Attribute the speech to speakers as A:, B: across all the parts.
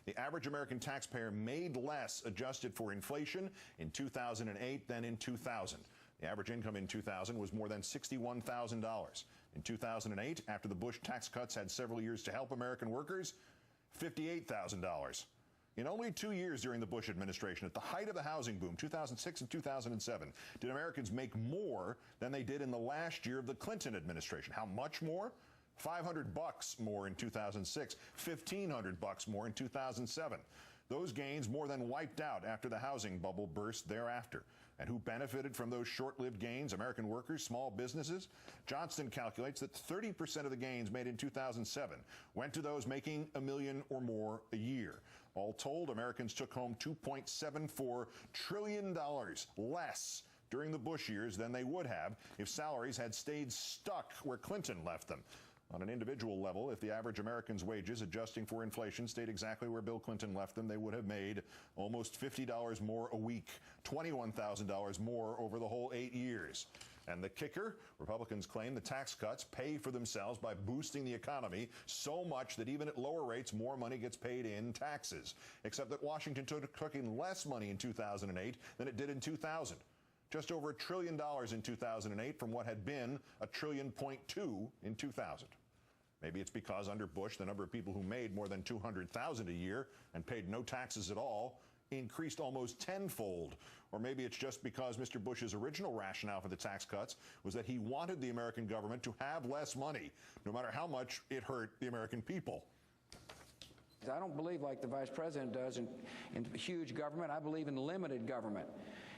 A: The average American taxpayer made less adjusted for inflation in 2008 than in 2000. The average income in 2000 was more than $61,000. In 2008, after the Bush tax cuts had several years to help American workers, $58,000. In only 2 years during the Bush administration, at the height of the housing boom, 2006 and 2007, did Americans make more than they did in the last year of the Clinton administration. How much more? $500 more in 2006, $1,500 more in 2007. Those gains more than wiped out after the housing bubble burst thereafter. And who benefited from those short-lived gains? American workers, small businesses? Johnston calculates that 30% of the gains made in 2007 went to those making $1 million or more a year. All told, Americans took home $2.74 trillion less during the Bush years than they would have if salaries had stayed stuck where Clinton left them. On an individual level, if the average American's wages, adjusting for inflation, stayed exactly where Bill Clinton left them, they would have made almost $50 more a week, $21,000 more over the whole 8 years. And the kicker, Republicans claim the tax cuts pay for themselves by boosting the economy so much that even at lower rates, more money gets paid in taxes. Except that Washington took in less money in 2008 than it did in 2000. Just over $1 trillion in 2008 from what had been $1.2 trillion in 2000. Maybe it's because under Bush, the number of people who made more than $200,000 a year and paid no taxes at all increased almost tenfold. Or maybe it's just because Mr. Bush's original rationale for the tax cuts was that he wanted the American government to have less money, no matter how much it hurt the American people.
B: I don't believe like the Vice President does in huge government. I believe in limited government.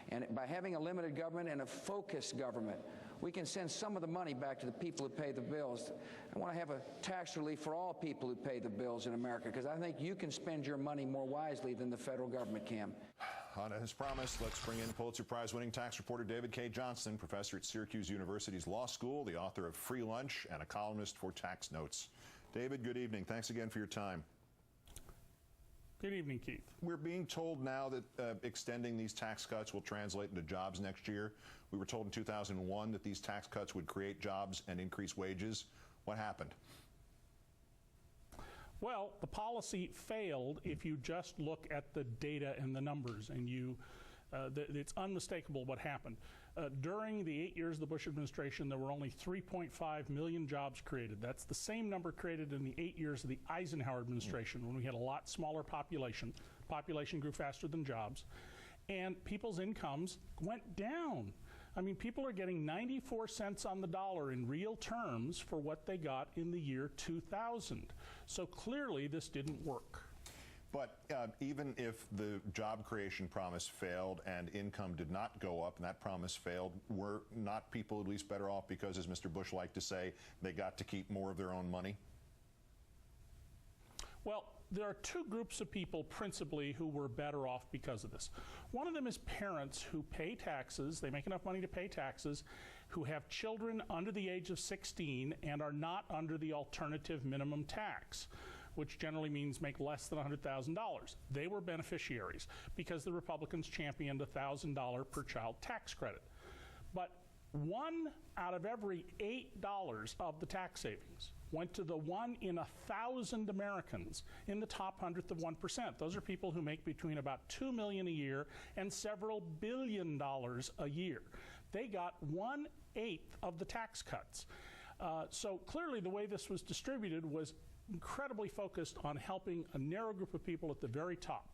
B: And by having a limited government and a focused government, we can send some of the money back to the people who pay the bills. I want to have a tax relief for all people who pay the bills in America, because I think you can spend your money more wisely than the federal government can.
A: On his promise, let's bring in Pulitzer Prize-winning tax reporter David Cay Johnston, professor at Syracuse University's Law School, the author of Free Lunch, and a columnist for Tax Notes. David, good evening. Thanks again for your time.
C: Good evening, Keith.
A: We're being told now that extending these tax cuts will translate into jobs next year. We were told in 2001 that these tax cuts would create jobs and increase wages. What happened?
C: Well, the policy failed if you just look at the data and the numbers, and it's unmistakable what happened. During the 8 years of the Bush administration, there were only 3.5 million jobs created. That's the same number created in the 8 years of the Eisenhower administration, when we had a lot smaller population. Population grew faster than jobs. And people's incomes went down. I mean, people are getting 94 cents on the dollar in real terms for what they got in the year 2000. So clearly this didn't work.
A: But even if the job creation promise failed and income did not go up and that promise failed, were not people at least better off because, as Mr. Bush liked to say, they got to keep more of their own money?
C: Well, there are two groups of people principally who were better off because of this. One of them is parents who pay taxes, they make enough money to pay taxes, who have children under the age of 16 and are not under the alternative minimum tax, which generally means make less than $100,000. They were beneficiaries because the Republicans championed a $1,000 per child tax credit. But 1 out of every $8 of the tax savings went to the 1 in 1,000 Americans in the top 100th of 1%. Those are people who make between about $2 million a year and several $1 billion a year. They got 1/8 of the tax cuts. So clearly the way this was distributed was incredibly focused on helping a narrow group of people at the very top.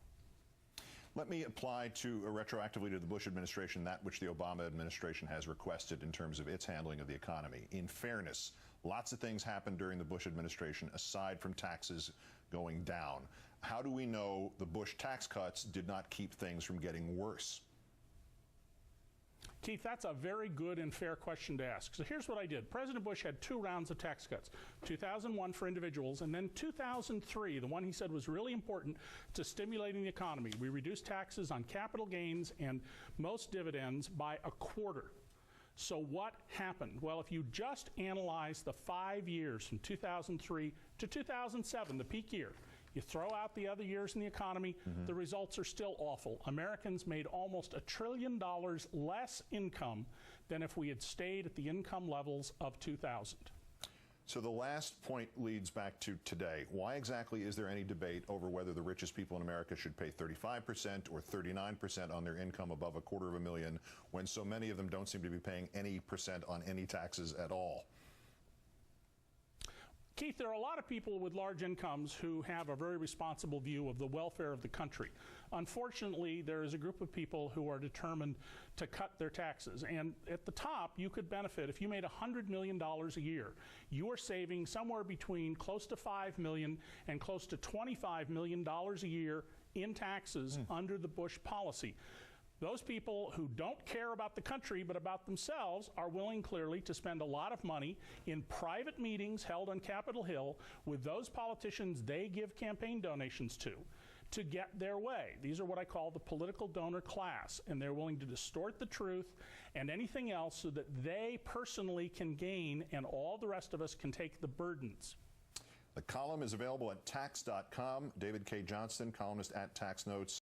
A: Let me apply retroactively to the Bush administration that which the Obama administration has requested in terms of its handling of the economy. In fairness, lots of things happened during the Bush administration aside from taxes going down. How do we know the Bush tax cuts did not keep things from getting worse?
C: Keith, that's a very good and fair question to ask. So here's what I did. President Bush had 2 rounds of tax cuts, 2001 for individuals, and then 2003, the one he said was really important to stimulating the economy. We reduced taxes on capital gains and most dividends by 1/4. So what happened? Well, if you just analyze the 5 years from 2003 to 2007, the peak year, you throw out the other years in the economy, the results are still awful. Americans made almost $1 trillion less income than if we had stayed at the income levels of 2000.
A: So the last point leads back to today. Why exactly is there any debate over whether the richest people in America should pay 35% or 39% on their income above $250,000 when so many of them don't seem to be paying any percent on any taxes at all?
C: Keith, there are a lot of people with large incomes who have a very responsible view of the welfare of the country. Unfortunately, there is a group of people who are determined to cut their taxes. And at the top, you could benefit. If you made $100 million a year, you are saving somewhere between close to $5 million and close to $25 million a year in taxes under the Bush policy. Those people who don't care about the country but about themselves are willing clearly to spend a lot of money in private meetings held on Capitol Hill with those politicians they give campaign donations to get their way. These are what I call the political donor class, and they're willing to distort the truth and anything else so that they personally can gain and all the rest of us can take the burdens.
A: The column is available at tax.com. David Cay Johnston, columnist at Tax Notes.